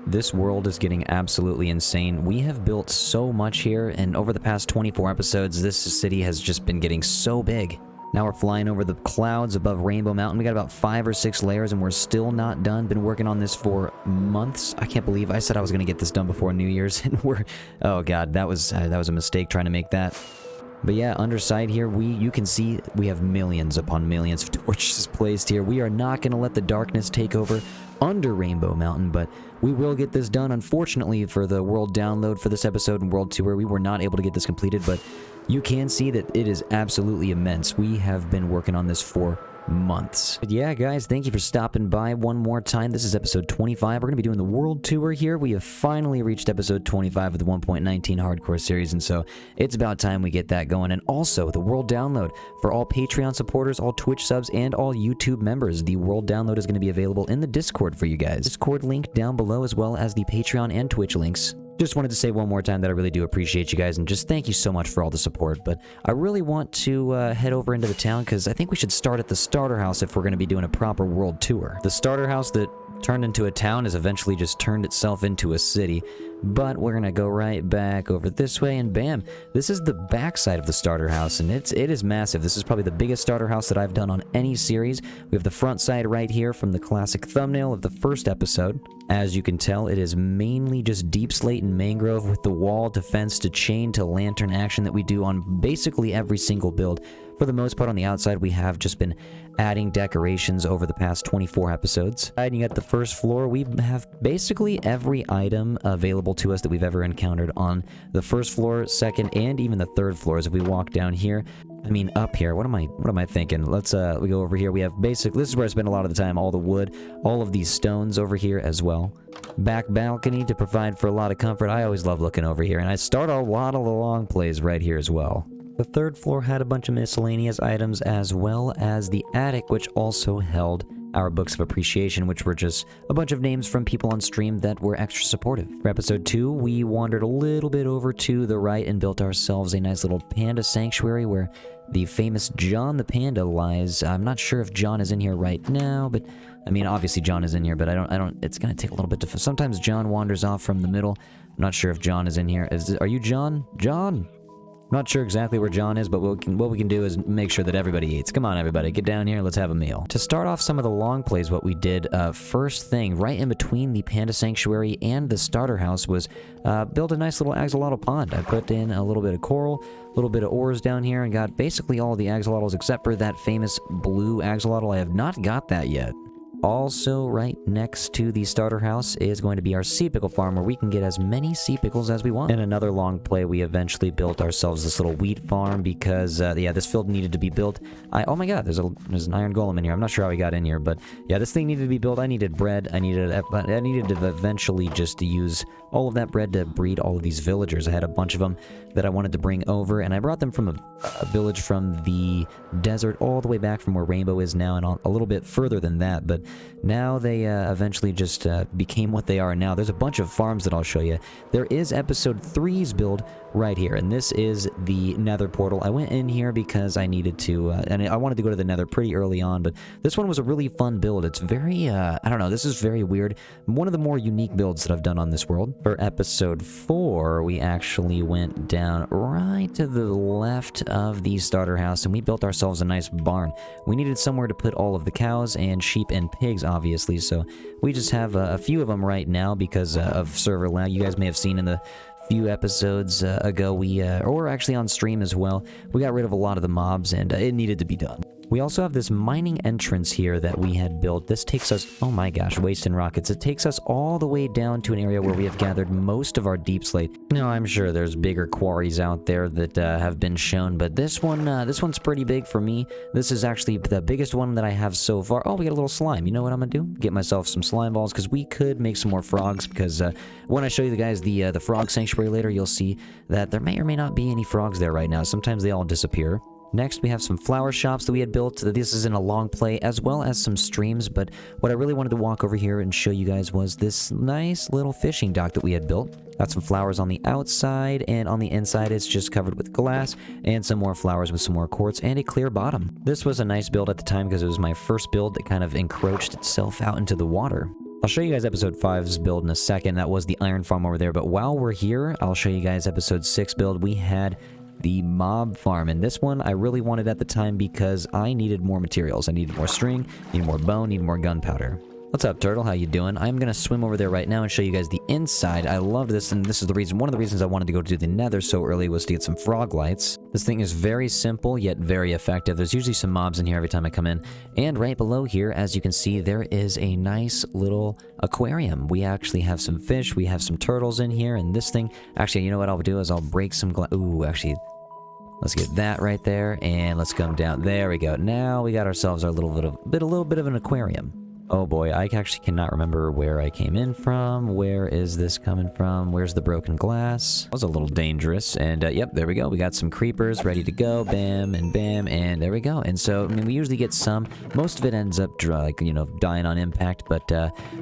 This world is getting absolutely insane. We have built so much here, and over the past 24 episodes, this city has just been getting so big. Now we're flying over the clouds above Rainbow Mountain. We got about 5 or 6 layers, and we're still not done. Been working on this for months. I can't believe I said I was going to get this done before New Year's, and oh god, that was a mistake trying to make that. But yeah, underside here, you can see we have millions upon millions of torches placed here. We are not going to let the darkness take over under Rainbow Mountain, but we will get this done. Unfortunately, for the world download for this episode and world tour, we were not able to get this completed, but you can see that it is absolutely immense. We have been working on this for months. But yeah, guys, thank you for stopping by one more time. This is episode 25. We're going to be doing the world tour here. We have finally reached episode 25 of the 1.19 hardcore series, and so it's about time we get that going. And also, the world download for all Patreon supporters, all Twitch subs, and all YouTube members. The world download is going to be available in the Discord for you guys. Discord link down below, as well as the Patreon and Twitch links. Just wanted to say one more time that I really do appreciate you guys, and just thank you so much for all the support. But I really want to head over into the town, because I think we should start at the starter house if we're going to be doing a proper world tour. The starter house that turned into a town has eventually just turned itself into a city. But we're going to go right back over this way, and bam, this is the backside of the starter house, and it is massive. This is probably the biggest starter house that I've done on any series. We have the front side right here from the classic thumbnail of the first episode. As you can tell, it is mainly just deep slate and mangrove, with the wall to fence to chain to lantern action that we do on basically every single build. For the most part, on the outside, we have just been adding decorations over the past 24 episodes. Hiding at the first floor, we have basically every item available to us that we've ever encountered on the first floor, second, and even the third floors. If we walk down here, I mean up here, what am I thinking? Let's we go over here. We have this is where I spend a lot of the time, all the wood, all of these stones over here as well. Back balcony to provide for a lot of comfort. I always love looking over here, and I start a lot of the long plays right here as well. The third floor had a bunch of miscellaneous items, as well as the attic, which also held our books of appreciation, which were just a bunch of names from people on stream that were extra supportive. For episode 2, we wandered a little bit over to the right and built ourselves a nice little panda sanctuary where the famous John the Panda lies. I'm not sure if John is in here right now, but I mean, obviously John is in here, but it's gonna take a little bit to, sometimes John wanders off from the middle. I'm not sure if John is in here. Are you John? John? Not sure exactly where John is, but what we can do is make sure that everybody eats. Come on, everybody, get down here, let's have a meal. To start off some of the long plays, what we did, first thing, right in between the Panda Sanctuary and the starter house was build a nice little axolotl pond. I put in a little bit of coral, a little bit of ores down here, and got basically all the axolotls except for that famous blue axolotl. I have not got that yet. Also, right next to the starter house is going to be our sea pickle farm, where we can get as many sea pickles as we want. In another long play, we eventually built ourselves this little wheat farm because, yeah, this field needed to be built. Oh my god, there's an iron golem in here. I'm not sure how he got in here, but yeah, this thing needed to be built. I needed bread. I needed to eventually just use all of that bread to breed all of these villagers. I had a bunch of them that I wanted to bring over, and I brought them from a village from the desert all the way back from where Rainbow is now, and a little bit further than that, but now they eventually just became what they are now. There's a bunch of farms that I'll show you. There is episode 3's build right here, and this is the nether portal. I went in here because I needed to, and I wanted to go to the nether pretty early on, but this one was a really fun build. It's very, I don't know, this is very weird. One of the more unique builds that I've done on this world. For episode 4, we actually went down right to the left of the starter house, and we built ourselves a nice barn. We needed somewhere to put all of the cows and sheep and pigs, obviously, so we just have a few of them right now because of server lag. You guys may have seen in the few episodes ago, or actually on stream as well, we got rid of a lot of the mobs, and it needed to be done. We also have this mining entrance here that we had built. This takes us, oh my gosh, wasting rockets. It takes us all the way down to an area where we have gathered most of our deep slate. Now, I'm sure there's bigger quarries out there that have been shown, but this one's pretty big for me. This is actually the biggest one that I have so far. Oh, we got a little slime. You know what I'm gonna do? Get myself some slime balls, because we could make some more frogs, because when I show you guys the frog sanctuary later, you'll see that there may or may not be any frogs there right now. Sometimes they all disappear. Next, we have some flower shops that we had built. This is in a long play, as well as some streams, but what I really wanted to walk over here and show you guys was this nice little fishing dock that we had built. Got some flowers on the outside, and on the inside it's just covered with glass, and some more flowers with some more quartz, and a clear bottom. This was a nice build at the time because it was my first build that kind of encroached itself out into the water. I'll show you guys episode 5's build in a second. That was the iron farm over there. But while we're here, I'll show you guys episode 6 build. We had the mob farm, and this one I really wanted at the time because I needed more materials. I needed more string, needed more bone, needed more gunpowder. What's up, Turtle? How you doing? I'm gonna swim over there right now and show you guys the inside. I love this, and this is the reason, one of the reasons I wanted to go to the nether so early was to get some frog lights. This thing is very simple, yet very effective. There's usually some mobs in here every time I come in. And right below here, as you can see, there is a nice little aquarium. We actually have some fish, we have some turtles in here, and this thing... Actually, you know what I'll do is I'll break some glass... Ooh, actually... Let's get that right there, and let's come down. There we go. Now we got ourselves our little bit of an aquarium. Oh boy, I actually cannot remember where I came in from. Where is this coming from? Where's the broken glass? That was a little dangerous. And yep, there we go. We got some creepers ready to go. Bam, and there we go. And so, I mean, we usually get some. Most of it ends up, like, you know, dying on impact, but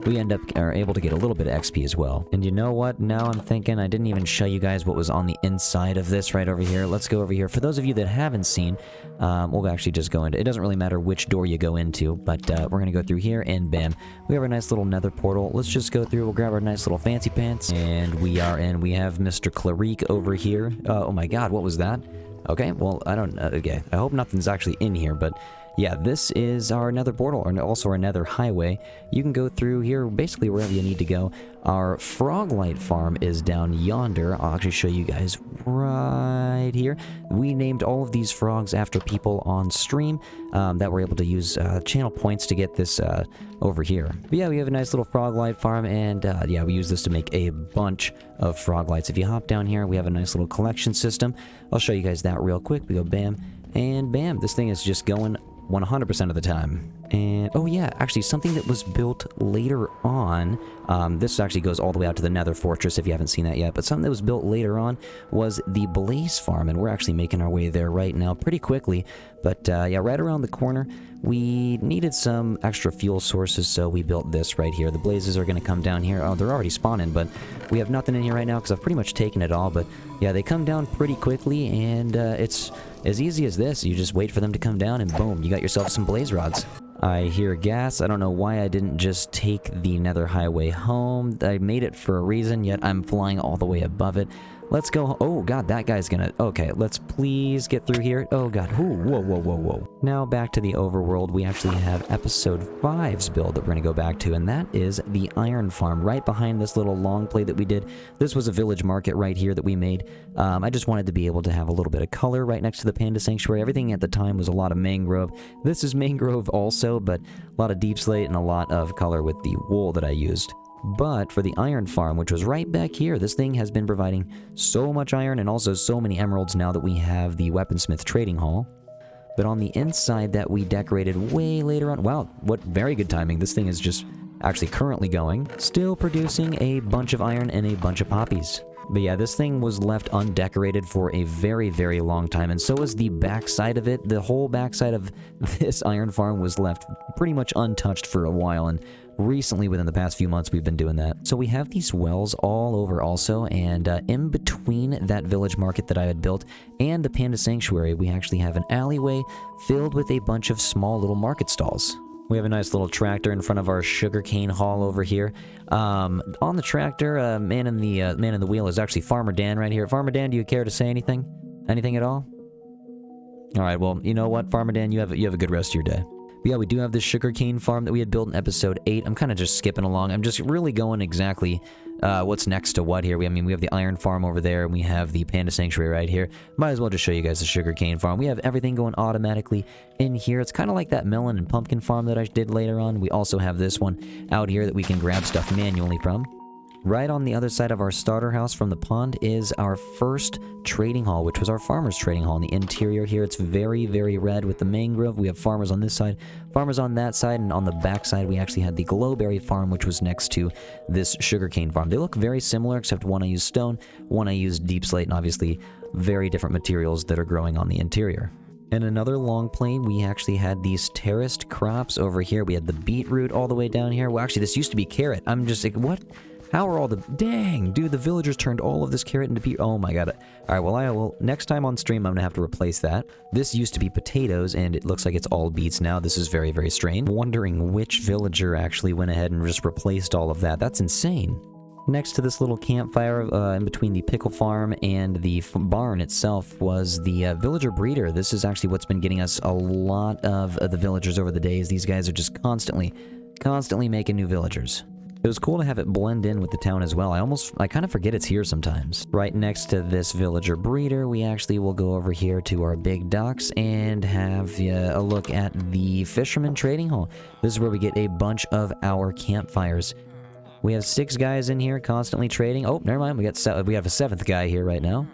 we are able to get a little bit of XP as well. And you know what? Now I'm thinking I didn't even show you guys what was on the inside of this right over here. Let's go over here. For those of you that haven't seen, we'll actually just go into... It doesn't really matter which door you go into, but we're going to go through here, and bam. We have a nice little nether portal. Let's just go through. We'll grab our nice little fancy pants. And we are in. We have Mr. Clarique over here. Oh my god, what was that? Okay, well, I don't... okay, I hope nothing's actually in here, but... Yeah, this is our nether portal, and also our nether highway. You can go through here basically wherever you need to go. Our frog light farm is down yonder. I'll actually show you guys right here. We named all of these frogs after people on stream that were able to use channel points to get this over here. But yeah, we have a nice little frog light farm, and yeah, we use this to make a bunch of frog lights. If you hop down here, we have a nice little collection system. I'll show you guys that real quick. We go bam, and bam. This thing is just going 100% of the time. And oh yeah, actually something that was built later on, this actually goes all the way out to the nether fortress if you haven't seen that yet, but something that was built later on was the blaze farm, and we're actually making our way there right now pretty quickly. But yeah, right around the corner we needed some extra fuel sources, so we built this right here. The blazes are going to come down here. Oh, they're already spawning, but we have nothing in here right now because I've pretty much taken it all. But yeah, they come down pretty quickly, and it's as easy as this. You just wait for them to come down, and boom, you got yourself some blaze rods. I hear gas. I don't know why I didn't just take the nether highway home. I made it for a reason, yet I'm flying all the way above it. Let's go. Oh god, that guy's gonna... Okay, let's please get through here. Oh god. Ooh, whoa. Now back to the overworld. We actually have episode 5's build that we're gonna go back to, and that is the iron farm right behind this little long play that we did. This was a village market right here that we made. I just wanted to be able to have a little bit of color right next to the panda sanctuary. Everything at the time was a lot of mangrove. This is mangrove also, but a lot of deep slate and a lot of color with the wool that I used. But for the iron farm, which was right back here, this thing has been providing so much iron and also so many emeralds now that we have the weaponsmith trading hall. But on the inside that we decorated way later on... Wow, what very good timing. This thing is just actually currently going. Still producing a bunch of iron and a bunch of poppies. But yeah, this thing was left undecorated for a very, very long time, and so was the backside of it. The whole backside of this iron farm was left pretty much untouched for a while, and recently, within the past few months, we've been doing that. So we have these wells all over also, and in between that village market that I had built and the panda sanctuary, we actually have an alleyway filled with a bunch of small little market stalls. We have a nice little tractor in front of our sugarcane haul over here. On the tractor, man in the wheel is actually Farmer Dan right here. Farmer Dan, do you care to say anything? Anything at all? All right, well, you know what, Farmer Dan, you have a good rest of your day. But yeah, we do have this sugarcane farm that we had built in episode 8. I'm kind of just skipping along. I'm just really going exactly what's next to what here. I mean, we have the iron farm over there, and we have the panda sanctuary right here. Might as well just show you guys the sugarcane farm. We have everything going automatically in here. It's kind of like that melon and pumpkin farm that I did later on. We also have this one out here that we can grab stuff manually from. Right on the other side of our starter house from the pond is our first trading hall, which was our farmer's trading hall. In the interior here, it's very, very red with the mangrove. We have farmers on this side, farmers on that side, and on the back side, we actually had the glowberry farm, which was next to this sugarcane farm. They look very similar, except one I used stone, one I used deep slate, and obviously very different materials that are growing on the interior. In another long plane, we actually had these terraced crops over here. We had the beetroot all the way down here. Well, actually, this used to be carrot. I'm just like, what? How are all the... Dang, dude, the villagers turned all of this carrot into beet. Oh my god. Alright, well, I will... Next time on stream, I'm gonna have to replace that. This used to be potatoes, and it looks like it's all beets now. This is very, very strange. I'm wondering which villager actually went ahead and just replaced all of that. That's insane. Next to this little campfire in between the pickle farm and the barn itself was the villager breeder. This is actually what's been getting us a lot of the villagers over the days. These guys are just constantly making new villagers. It was cool to have it blend in with the town as well. I kind of forget it's here sometimes. Right next to this villager breeder, we actually will go over here to our big docks and have a look at the fisherman trading hall. This is where we get a bunch of our campfires. We have 6 guys in here constantly trading. Oh, never mind. We have a 7th guy here right now.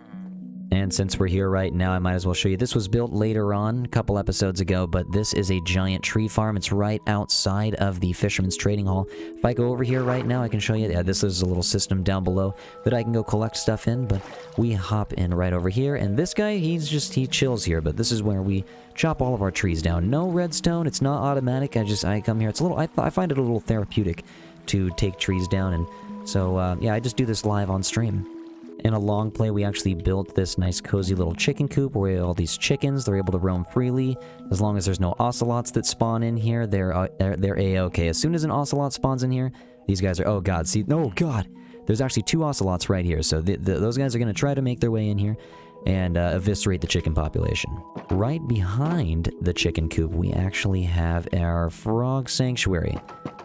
And since we're here right now, I might as well show you. This was built later on, a couple episodes ago, but this is a giant tree farm. It's right outside of the Fisherman's Trading Hall. If I go over here right now, I can show you. Yeah, this is a little system down below that I can go collect stuff in, but we hop in right over here. And this guy, he chills here, but this is where we chop all of our trees down. No redstone. It's not automatic. I come here. It's a little, I find it a little therapeutic to take trees down, and so, yeah, I just do this live on stream. In a long play, we actually built this nice cozy little chicken coop where we have all these chickens. They're able to roam freely. As long as there's no ocelots that spawn in here, they're A-okay. As soon as an ocelot spawns in here, these guys are... Oh, God. See... Oh, God. There's actually 2 ocelots right here. So those guys are going to try to make their way in here and eviscerate the chicken population. Right behind the chicken coop, we actually have our frog sanctuary.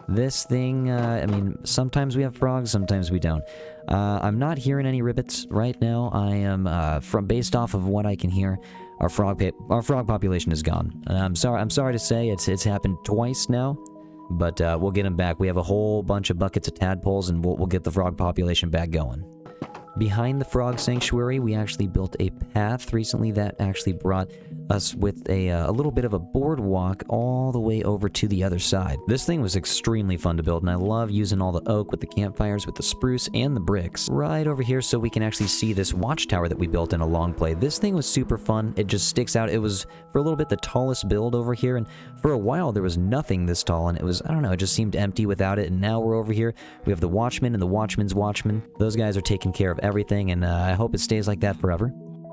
This thing, I mean, sometimes we have frogs, sometimes we don't. I'm not hearing any ribbits right now. I am, based off of what I can hear, our frog population is gone. And I'm sorry to say it's happened twice now, but we'll get them back. We have a whole bunch of buckets of tadpoles, and we'll get the frog population back going. Behind the frog sanctuary, we actually built a path recently that actually brought us with a little bit of a boardwalk all the way over to the other side. This thing was extremely fun to build, and I love using all the oak with the campfires, with the spruce and the bricks. Right over here so we can actually see this watchtower that we built in a long play. This thing was super fun. It just sticks out. It was, for a little bit, the tallest build over here, and for a while there was nothing this tall, and it was, I don't know, it just seemed empty without it, and now we're over here. We have the watchman and the watchman's watchman. Those guys are taking care of everything, and I hope it stays like that forever.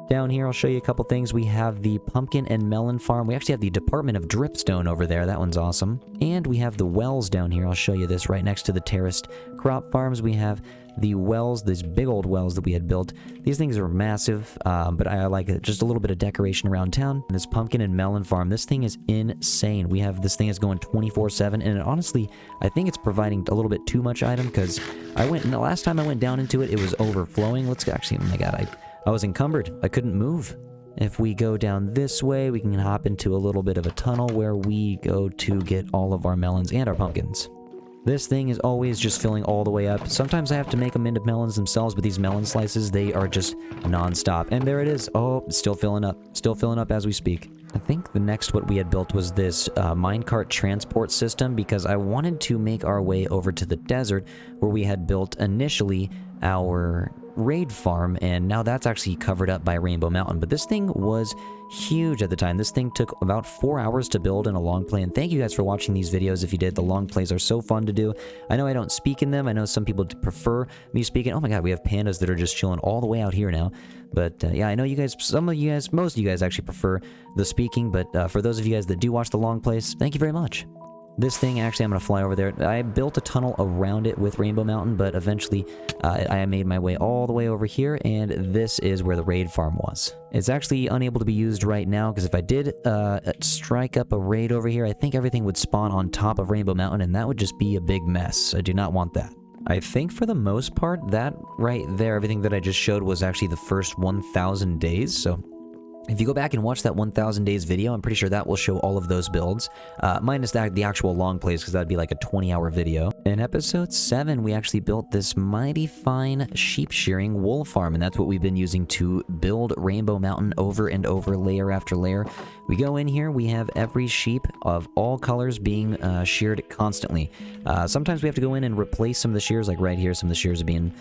Down here, I'll show you a couple things. We have the pumpkin and melon farm. We actually have the Department of Dripstone over there. That one's awesome. And we have the wells down here. I'll show you this right next to the terraced crop farms. We have the wells, these big old wells that we had built. These things are massive, but I like it. Just a little bit of decoration around town. And this pumpkin and melon farm, this thing is insane. We have this thing is going 24/7, and honestly, I think it's providing a little bit too much item, because the last time I went down into it, it was overflowing. Let's actually, oh my god, I was encumbered. I couldn't move. If we go down this way, we can hop into a little bit of a tunnel where we go to get all of our melons and our pumpkins. This thing is always just filling all the way up. Sometimes I have to make them into melons themselves, but these melon slices, they are just non-stop. And there it is. Oh, it's still filling up. Still filling up as we speak. I think the next what we had built was this minecart transport system, because I wanted to make our way over to the desert where we had built initially our raid farm, and now that's actually covered up by Rainbow Mountain. But this thing was huge at the time. This thing took about 4 hours to build in a long play, and thank you guys for watching these videos if you did. The long plays are so fun to do. I know I don't speak in them. I know some people prefer me speaking. Oh my god, we have pandas that are just chilling all the way out here now. But yeah, I know you guys, most of you guys actually prefer the speaking, but for those of you guys that do watch the long plays, thank you very much. This thing, actually, I'm going to fly over there. I built a tunnel around it with Rainbow Mountain, but eventually I made my way all the way over here, and this is where the raid farm was. It's actually unable to be used right now, because if I did strike up a raid over here, I think everything would spawn on top of Rainbow Mountain, and that would just be a big mess. I do not want that. I think for the most part, that right there, everything that I just showed was actually the first 1,000 days, so if you go back and watch that 1,000 days video, I'm pretty sure that will show all of those builds, minus the actual long plays, because that'd be like a 20-hour video. In episode 7, we actually built this mighty fine sheep shearing wool farm, and that's what we've been using to build Rainbow Mountain over and over, layer after layer. We go in here, we have every sheep of all colors being sheared constantly. Sometimes we have to go in and replace some of the shears, like right here, some of the shears are being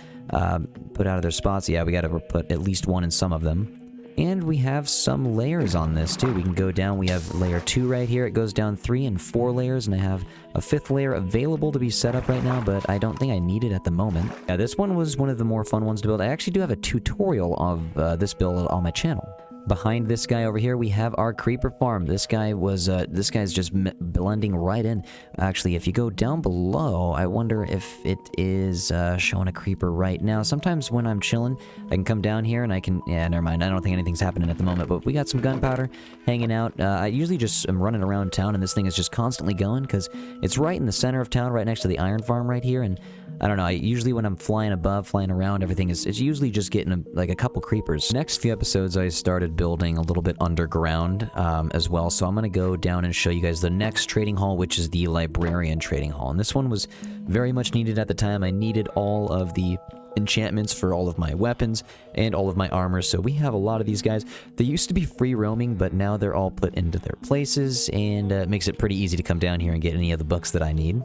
put out of their spots. Yeah, we gotta put at least one in some of them. And we have some layers on this too. We can go down, we have layer 2 right here. It goes down 3 and 4 layers, and I have a 5th layer available to be set up right now, but I don't think I need it at the moment. Yeah, this one was one of the more fun ones to build. I actually do have a tutorial of this build on my channel. Behind this guy over here, we have our creeper farm. This guy's just blending right in. Actually, if you go down below, I wonder if it is showing a creeper right now. Sometimes when I'm chilling, I can come down here and I can... Yeah, never mind. I don't think anything's happening at the moment, but we got some gunpowder hanging out. I usually just am running around town, and this thing is just constantly going because it's right in the center of town, right next to the iron farm right here, and I don't know, usually when I'm flying around, everything it's usually just getting like a couple creepers. Next few episodes, I started building a little bit underground as well, so I'm going to go down and show you guys the next trading hall, which is the librarian trading hall. And this one was very much needed at the time. I needed all of the enchantments for all of my weapons and all of my armor, so we have a lot of these guys. They used to be free roaming, but now they're all put into their places, and it makes it pretty easy to come down here and get any of the books that I need.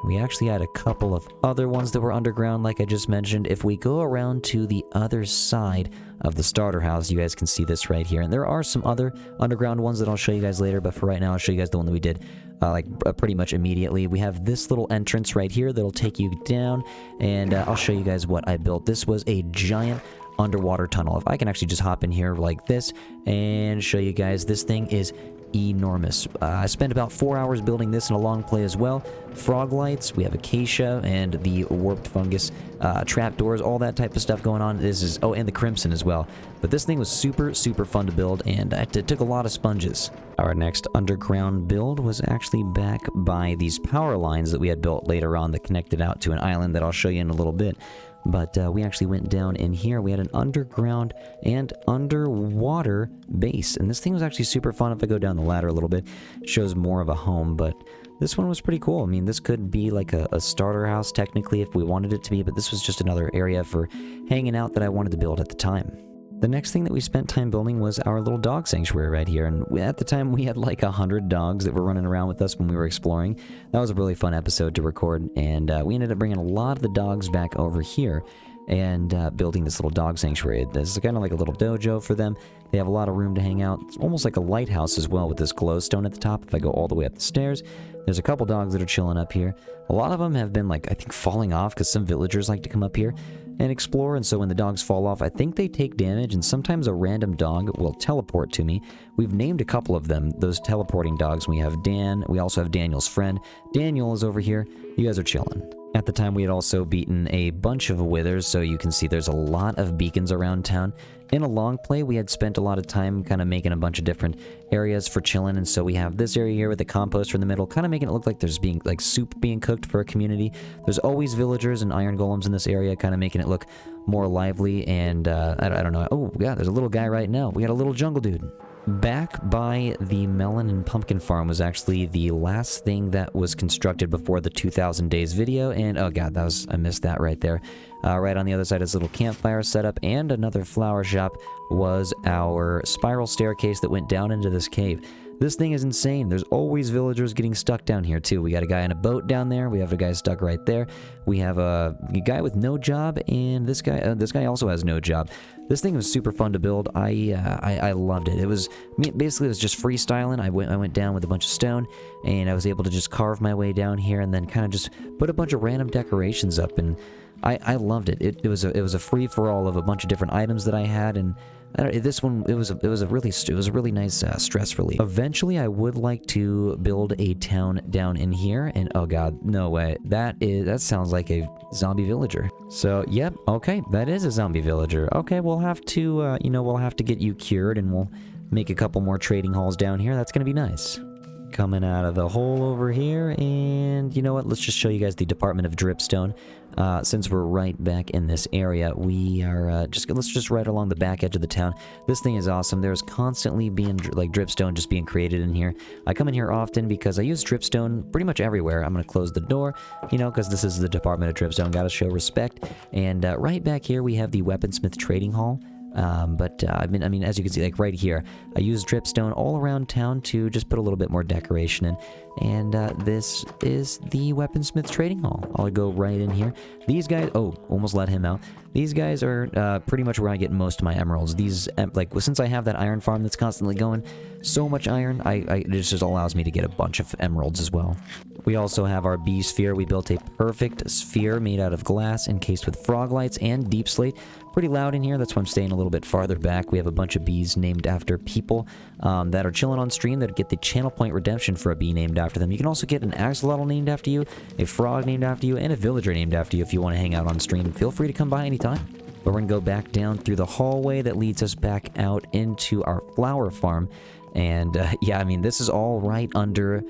We actually had a couple of other ones that were underground, like I just mentioned. If we go around to the other side of the starter house, you guys can see this right here. And there are some other underground ones that I'll show you guys later, but for right now, I'll show you guys the one that we did pretty much immediately. We have this little entrance right here that'll take you down, and I'll show you guys what I built. This was a giant underwater tunnel. If I can actually just hop in here like this and show you guys, this thing is enormous. I spent about 4 hours building this in a long play as well. Frog lights, we have acacia and the warped fungus, trapdoors, all that type of stuff going on. This is, oh, and the crimson as well. But this thing was super fun to build, and it took a lot of sponges. Our next underground build was actually back by these power lines that we had built later on that connected out to an island that I'll show you in a little bit. But we actually went down in here. We had an underground and underwater base. And this thing was actually super fun. If I go down the ladder a little bit, it shows more of a home. But this one was pretty cool. I mean, this could be like a starter house technically if we wanted it to be. But this was just another area for hanging out that I wanted to build at the time. The next thing that we spent time building was our little dog sanctuary right here, and at the time we had like 100 dogs that were running around with us when we were exploring. That was a really fun episode to record, and we ended up bringing a lot of the dogs back over here and building this little dog sanctuary. This is kind of like a little dojo for them. They have a lot of room to hang out. It's almost like a lighthouse as well with this glowstone at the top. If I go all the way up the stairs, there's a couple dogs that are chilling up here. A lot of them have been like, I think, falling off because some villagers like to come up here and explore, and so when the dogs fall off, I think they take damage, and sometimes a random dog will teleport to me. We've named a couple of them, those teleporting dogs. We have Dan, we also have Daniel's friend. Daniel is over here. You guys are chilling. At the time, we had also beaten a bunch of withers, so you can see there's a lot of beacons around town. In a long play, we had spent a lot of time kind of making a bunch of different areas for chilling, and so we have this area here with the composter in the middle, kind of making it look like there's being like soup being cooked for a community. There's always villagers and iron golems in this area, kind of making it look more lively, and I don't know. Oh, yeah, there's a little guy right now. We got a little jungle dude. Back by the melon and pumpkin farm was actually the last thing that was constructed before the 2000 days video, and oh god, I missed that right there. Right on the other side is a little campfire setup, and another flower shop was our spiral staircase that went down into this cave. This thing is insane. There's always villagers getting stuck down here too. We got a guy in a boat down there. We have a guy stuck right there. We have a guy with no job, and this guy also has no job. This thing was super fun to build. I loved it. It was basically it was just freestyling. I went down with a bunch of stone, and I was able to just carve my way down here, and then kind of just put a bunch of random decorations up, and I loved it. It was a free for all of a bunch of different items that I had, and this one it was a really nice stress relief. Eventually, I would like to build a town down in here, and oh god, no way, that sounds like a zombie villager. So yep, okay, that is a zombie villager. Okay, we'll have to we'll have to get you cured, and we'll make a couple more trading halls down here. That's gonna be nice. Coming out of the hole over here, and you know what, let's just show you guys the Department of Dripstone. Since we're right back in this area, we are let's just right along the back edge of the town. This thing is awesome. There's constantly being like dripstone just being created in here. I come in here often because I use dripstone pretty much everywhere. I'm gonna close the door, because this is the Department of Dripstone. Gotta show respect. And right back here we have the Weaponsmith Trading Hall. I mean, as you can see, like right here, I used dripstone all around town to just put a little bit more decoration in. And this is the Weaponsmith Trading Hall. I'll go right in here. These guys, oh, almost let him out. These guys are pretty much where I get most of my emeralds. These, like, since I have that iron farm that's constantly going, so much iron, it just allows me to get a bunch of emeralds as well. We also have our bee sphere. We built a perfect sphere made out of glass encased with frog lights and deep slate. Pretty loud in here, that's why I'm staying a little bit farther back. We have a bunch of bees named after people that are chilling on stream that get the channel point redemption for a bee named after them. You can also get an axolotl named after you, a frog named after you, and a villager named after you if you want to hang out on stream. Feel free to come by anytime. But we're going to go back down through the hallway that leads us back out into our flower farm. And yeah, I mean, this is all right under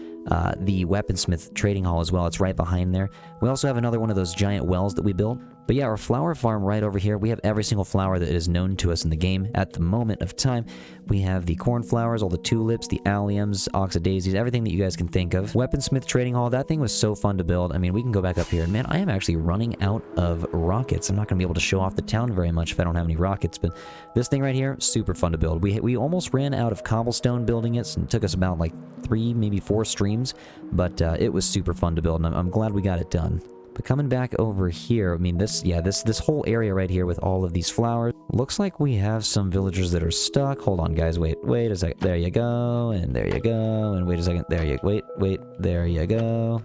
the Weaponsmith Trading Hall as well. It's right behind there. We also have another one of those giant wells that we built. But yeah, our flower farm right over here, we have every single flower that is known to us in the game at the moment of time. We have the cornflowers, all the tulips, the alliums, oxydaisies, everything that you guys can think of. Weaponsmith Trading Hall, that thing was so fun to build. I mean, we can go back up here, and man, I am actually running out of rockets. I'm not going to be able to show off the town very much if I don't have any rockets, but this thing right here, super fun to build. We almost ran out of cobblestone building it, and it took us about like 3, maybe 4 streams, but it was super fun to build, and I'm glad we got it done. But coming back over here, I mean, this whole area right here with all of these flowers, looks like we have some villagers that are stuck. Hold on, guys, wait a second. There you go, and there you go, and wait a second. There you, wait, there you go.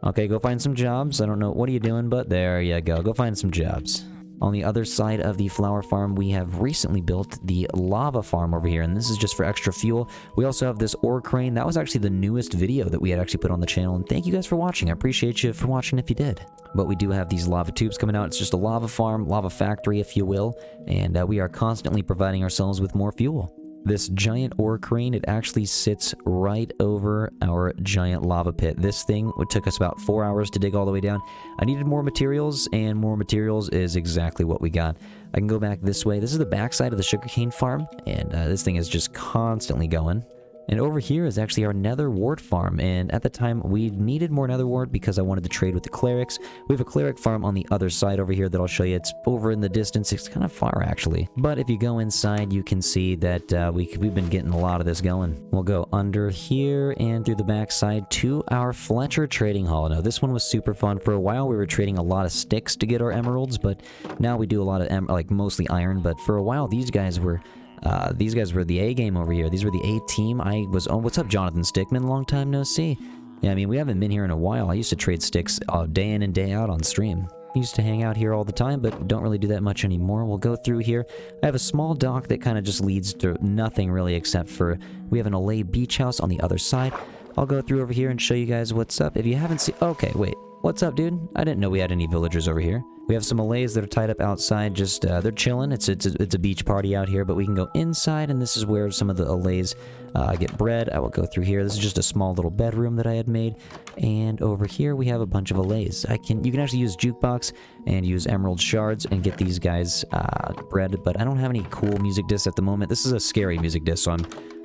Okay, go find some jobs. I don't know, what are you doing, but there you go find some jobs. On the other side of the flower farm, we have recently built the lava farm over here, and this is just for extra fuel. We also have this ore crane. That was actually the newest video that we had actually put on the channel, and thank you guys for watching. I appreciate you for watching if you did. But we do have these lava tubes coming out. It's just a lava farm, lava factory, if you will, and we are constantly providing ourselves with more fuel. This giant ore crane, it actually sits right over our giant lava pit. This thing took us about 4 hours to dig all the way down. I needed more materials, and more materials is exactly what we got. I can go back this way. This is the backside of the sugarcane farm, and this thing is just constantly going. And over here is actually our nether wart farm, and at the time we needed more nether wart because I wanted to trade with the clerics. We have a cleric farm on the other side over here that I'll show you. It's over in the distance. It's kind of far actually, but if you go inside you can see that we've been getting a lot of this going. We'll go under here and through the backside to our Fletcher trading hall. Now this one was super fun. For a while we were trading a lot of sticks to get our emeralds, but now we do a lot of like mostly iron. But for a while these guys were the A game over here. These were the A team. Oh, what's up, Jonathan Stickman? Long time no see. Yeah, I mean, we haven't been here in a while. I used to trade sticks day in and day out on stream. I used to hang out here all the time, but don't really do that much anymore. We'll go through here. I have a small dock that kind of just leads to nothing really except for we have an Olay beach house on the other side. I'll go through over here and show you guys what's up. If you haven't seen... Okay, wait. What's up, dude? I didn't know we had any villagers over here. We have some Malays that are tied up outside, just, they're chilling. It's a beach party out here, but we can go inside, and this is where some of the Malays get bred. I will go through here. This is just a small little bedroom that I had made, and over here we have a bunch of Malays. You can actually use jukebox and use emerald shards and get these guys bred, but I don't have any cool music discs at the moment. This is a scary music disc, so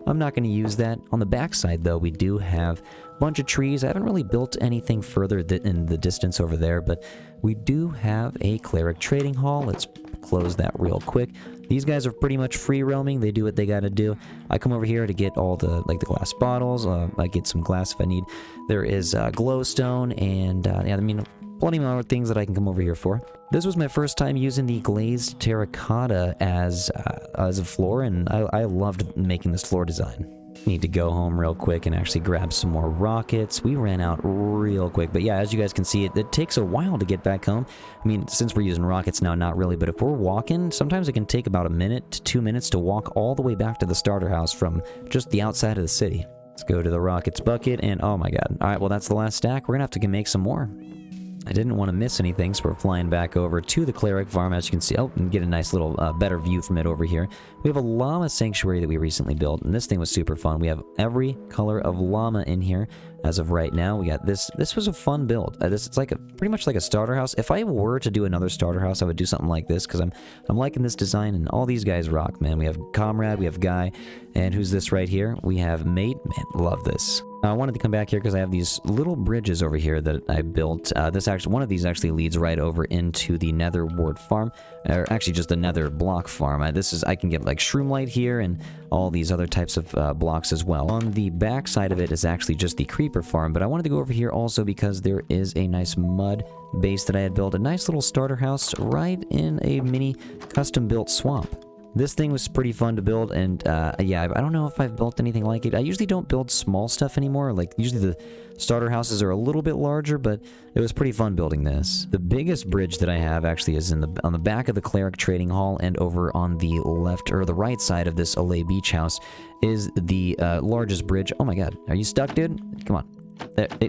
I'm not going to use that. On the backside, though, we do have a bunch of trees. I haven't really built anything further in the distance over there, but we do have a cleric trading hall. Let's close that real quick. These guys are pretty much free roaming. They do what they got to do. I come over here to get all the glass bottles. I get some glass if I need. There is glowstone and yeah, I mean, plenty more things that I can come over here for. This was my first time using the glazed terracotta as a floor, and I loved making this floor design. Need to go home real quick and actually grab some more rockets. We ran out real quick, but yeah, as you guys can see, it takes a while to get back home. I mean, since we're using rockets now, not really, but if we're walking, sometimes it can take about 1 minute to 2 minutes to walk all the way back to the starter house from just the outside of the city. Let's go to the rockets bucket, and oh my god. Alright, well that's the last stack. We're gonna have to make some more. I didn't want to miss anything, so we're flying back over to the cleric farm, as you can see. Oh, and get a nice little better view from it over here. We have a llama sanctuary that we recently built, and this thing was super fun. We have every color of llama in here as of right now. We got this. This was a fun build. It's like pretty much like a starter house. If I were to do another starter house, I would do something like this, because I'm liking this design, and all these guys rock, man. We have Comrade, we have Guy, and who's this right here? We have Mate. Man, love this. I wanted to come back here because I have these little bridges over here that I built. One of these actually leads right over into the Nether Ward farm, or actually just the Nether block farm. I can get like Shroomlight here and all these other types of blocks as well. On the back side of it is actually just the creeper farm, but I wanted to go over here also because there is a nice mud base that I had built, a nice little starter house right in a mini custom built swamp. This thing was pretty fun to build, and yeah, I don't know if I've built anything like it. I usually don't build small stuff anymore. Like, usually the starter houses are a little bit larger, but it was pretty fun building this. The biggest bridge that I have actually is on the back of the Cleric Trading Hall, and over on the left, or the right side of this Allay Beach House is the largest bridge. Oh my god, are you stuck, dude? Come on.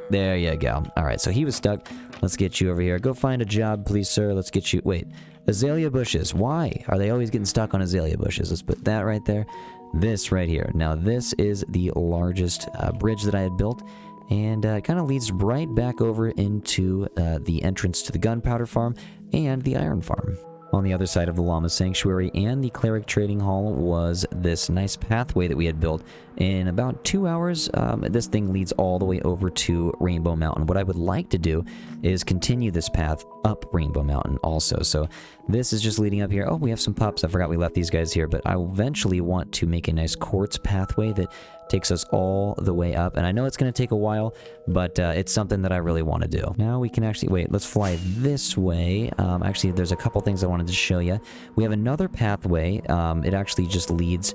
There you go. Alright, so he was stuck. Let's get you over here. Go find a job, please, sir. Let's get you... Wait. Azalea bushes. Why are they always getting stuck on azalea bushes? Let's put that right there. This right here. Now, this is the largest bridge that I had built. And it kind of leads right back over into the entrance to the gunpowder farm and the iron farm. On the other side of the Llama Sanctuary and the Cleric Trading Hall was this nice pathway that we had built. In about 2 hours, this thing leads all the way over to Rainbow Mountain. What I would like to do is continue this path up Rainbow Mountain also. So this is just leading up here. Oh, we have some pups. I forgot we left these guys here, but I eventually want to make a nice quartz pathway that takes us all the way up. And I know it's going to take a while, but it's something that I really want to do. Now we can actually... Wait, let's fly this way. Actually, there's a couple things I wanted to show you. We have another pathway. It actually just leads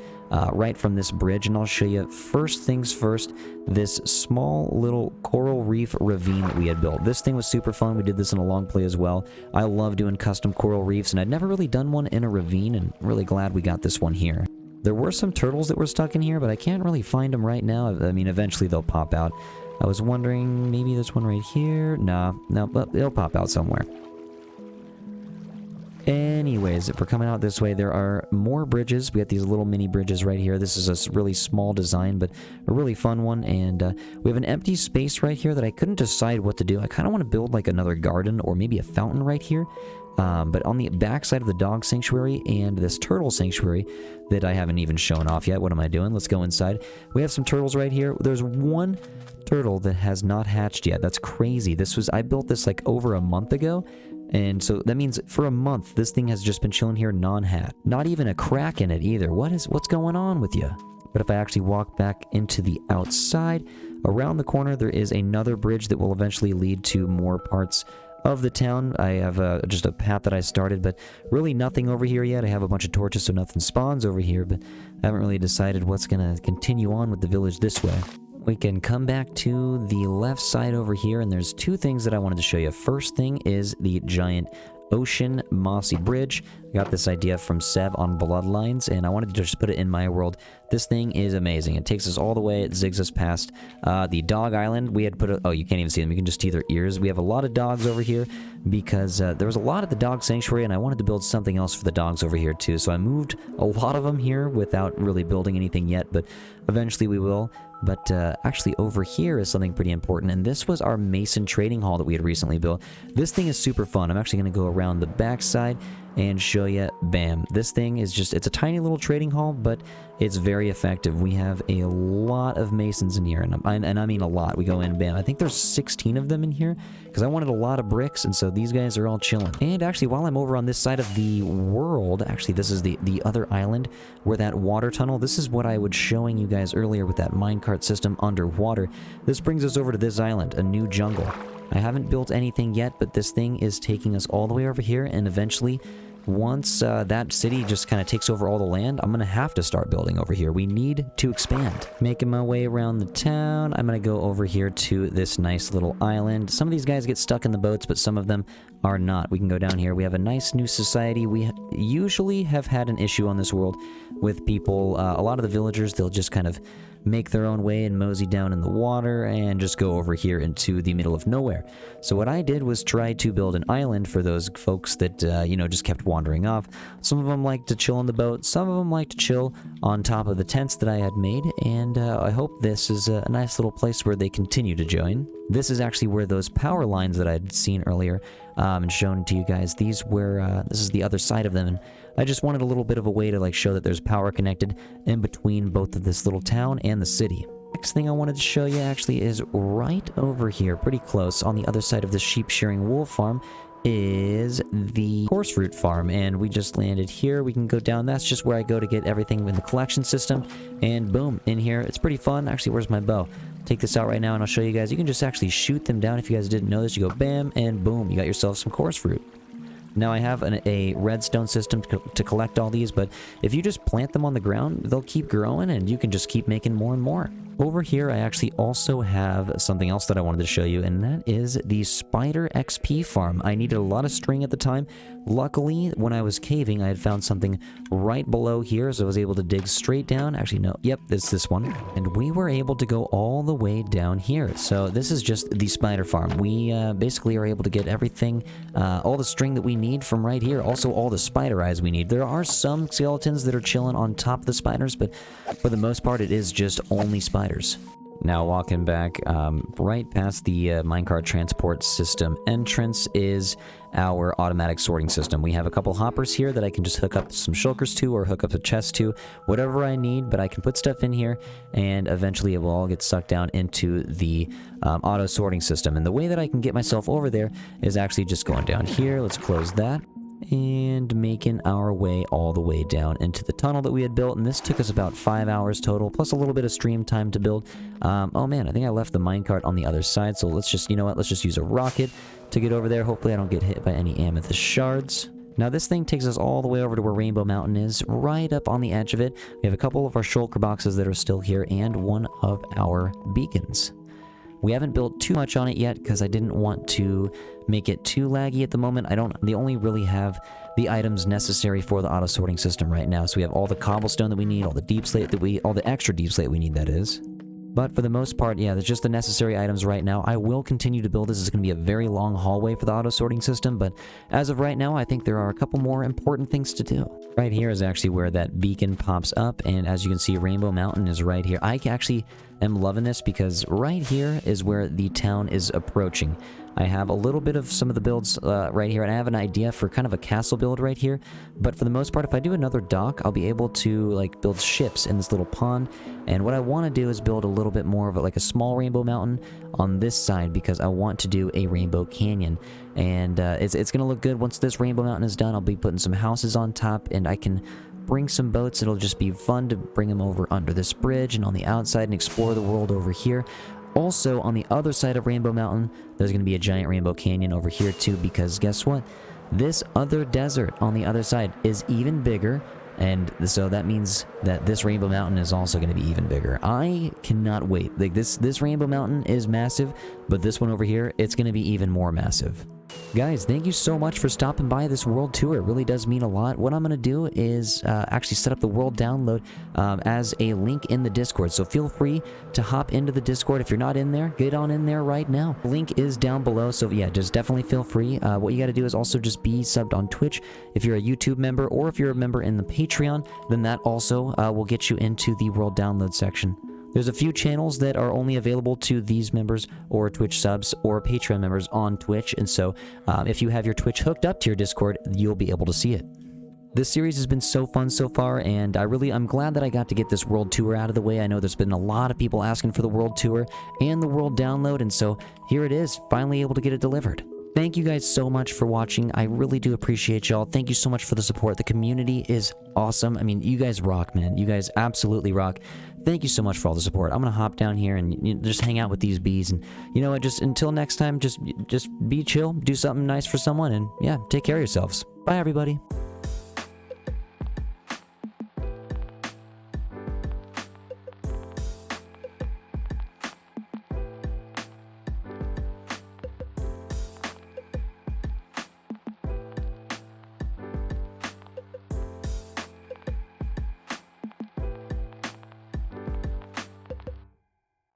right from this bridge, and I'll show you first things first, this small little coral reef ravine that we had built. This thing was super fun. We did this in a long play as well. I love doing custom coral reefs, and I'd never really done one in a ravine, and I'm really glad we got this one here. There were some turtles that were stuck in here, but I can't really find them right now. I mean, eventually they'll pop out. I was wondering, maybe there's one right here? No, but they'll pop out somewhere. Anyways, if we're coming out this way, there are more bridges. We got these little mini bridges right here. This is a really small design, but a really fun one. And we have an empty space right here that I couldn't decide what to do. I kind of want to build like another garden or maybe a fountain right here. But on the back side of the dog sanctuary and this turtle sanctuary that I haven't even shown off yet. What am I doing? Let's go inside. We have some turtles right here. There's one turtle that has not hatched yet. That's crazy. I built this like over a month ago. And so that means for a month, this thing has just been chilling here non-hat. Not even a crack in it either. What's going on with you? But if I actually walk back into the outside, around the corner, there is another bridge that will eventually lead to more parts of the town. I have just a path that I started, but really nothing over here yet. I have a bunch of torches, so nothing spawns over here, but I haven't really decided what's going to continue on with the village this way. We can come back to the left side over here, and there's two things that I wanted to show you. First thing is the giant ocean mossy bridge. I got this idea from Seb on Bloodlines, and I wanted to just put it in my world. This thing is amazing. It takes us all the way. It zigs us past the dog island. We had put oh, you can't even see them. You can just see their ears. We have a lot of dogs over here because there was a lot at the dog sanctuary, and I wanted to build something else for the dogs over here too. So I moved a lot of them here without really building anything yet, but eventually we will. But actually over here is something pretty important, and this was our Mason Trading Hall that we had recently built. This thing is super fun. I'm actually going to go around the backside and show you. Bam. This thing is just, it's a tiny little trading hall, but it's very effective. We have a lot of masons in here, and I mean a lot. We go in, bam. I think there's 16 of them in here, because I wanted a lot of bricks, and so these guys are all chilling. And actually, while I'm over on this side of the world, actually, this is the other island where that water tunnel, this is what I was showing you guys earlier with that minecart system underwater. This brings us over to this island, a new jungle. I haven't built anything yet, but this thing is taking us all the way over here, and eventually, once that city just kind of takes over all the land, I'm going to have to start building over here. We need to expand. Making my way around the town, I'm going to go over here to this nice little island. Some of these guys get stuck in the boats, but some of them are not. We can go down here. We have a nice new society. We usually have had an issue on this world with people. A lot of the villagers, they'll just kind of make their own way and mosey down in the water and just go over here into the middle of nowhere. So what I did was try to build an island for those folks that, you know, just kept wandering off. Some of them like to chill on the boat. Some of them like to chill on top of the tents that I had made. And I hope this is a nice little place where they continue to join. This is actually where those power lines that I'd seen earlier and shown to you guys, these were, this is the other side of them. And I just wanted a little bit of a way to like show that there's power connected in between both of this little town and the city. Next thing I wanted to show you actually is right over here, pretty close, on the other side of the sheep shearing wool farm, is the horse fruit farm, and we just landed here. We can go down. That's just where I go to get everything in the collection system, and boom, in here. It's pretty fun. Actually, where's my bow? Take this out right now and I'll show you guys. You can just actually shoot them down. If you guys didn't know this, you go bam and boom, you got yourself some horse fruit. Now I have a redstone system to collect all these, but if you just plant them on the ground, they'll keep growing and you can just keep making more and more. Over here, I actually also have something else that I wanted to show you, and that is the Spider XP farm. I needed a lot of string at the time. Luckily, when I was caving, I had found something right below here, so I was able to dig straight down. Actually, no, yep, it's this one. And we were able to go all the way down here. So this is just the spider farm. We basically are able to get everything, all the string that we need from right here. Also, all the spider eyes we need. There are some skeletons that are chilling on top of the spiders, but for the most part, it is just only spiders. Now walking back right past the minecart transport system entrance is our automatic sorting system. We have a couple hoppers here that I can just hook up some shulkers to or hook up a chest to, whatever I need, but I can put stuff in here and eventually it will all get sucked down into the auto sorting system. And the way that I can get myself over there is actually just going down here. Let's close that. And making our way all the way down into the tunnel that we had built, and this took us about 5 hours total, plus a little bit of stream time to build. Oh man, I think I left the minecart on the other side, so let's just, you know what, let's just use a rocket to get over there. Hopefully I don't get hit by any amethyst shards. Now this thing takes us all the way over to where Rainbow Mountain is, right up on the edge of it. We have a couple of our shulker boxes that are still here, and one of our beacons. We haven't built too much on it yet because I didn't want to make it too laggy at the moment. They only really have the items necessary for the auto sorting system right now. So we have all the cobblestone that we need, all the extra deep slate we need, that is. But for the most part, yeah, there's just the necessary items right now. I will continue to build this. It's going to be a very long hallway for the auto sorting system, but as of right now, I think there are a couple more important things to do. Right here is actually where that beacon pops up, and as you can see, Rainbow Mountain is right here. I actually am loving this because right here is where the town is approaching. I have a little bit of some of the builds right here, and I have an idea for kind of a castle build right here, but for the most part, if I do another dock, I'll be able to like build ships in this little pond, and what I want to do is build a little bit more of like a small Rainbow Mountain on this side because I want to do a Rainbow Canyon, and it's going to look good once this Rainbow Mountain is done. I'll be putting some houses on top, and I can bring some boats. It'll just be fun to bring them over under this bridge and on the outside and explore the world over here. Also, on the other side of Rainbow Mountain, there's going to be a giant Rainbow Canyon over here too, because guess what? This other desert on the other side is even bigger, and so that means that this Rainbow Mountain is also going to be even bigger. I cannot wait. Like this Rainbow Mountain is massive, but this one over here, it's going to be even more massive. Guys, thank you so much for stopping by this world tour. It really does mean a lot. What I'm going to do is actually set up the world download as a link in the Discord. So feel free to hop into the Discord. If you're not in there, get on in there right now. The link is down below. So yeah, just definitely feel free. What you got to do is also just be subbed on Twitch. If you're a YouTube member or if you're a member in the Patreon, then that also will get you into the world download section. There's a few channels that are only available to these members or Twitch subs or Patreon members on Twitch, and so if you have your Twitch hooked up to your Discord, you'll be able to see it. This series has been so fun so far, and I'm glad that I got to get this world tour out of the way. I know there's been a lot of people asking for the world tour and the world download, and so here it is, finally able to get it delivered. Thank you guys so much for watching. I really do appreciate y'all. Thank you so much for the support. The community is awesome. I mean, you guys rock, man. You guys absolutely rock. Thank you so much for all the support. I'm going to hop down here and just hang out with these bees. And you know what? Just until next time, just be chill, do something nice for someone, and yeah, take care of yourselves. Bye, everybody.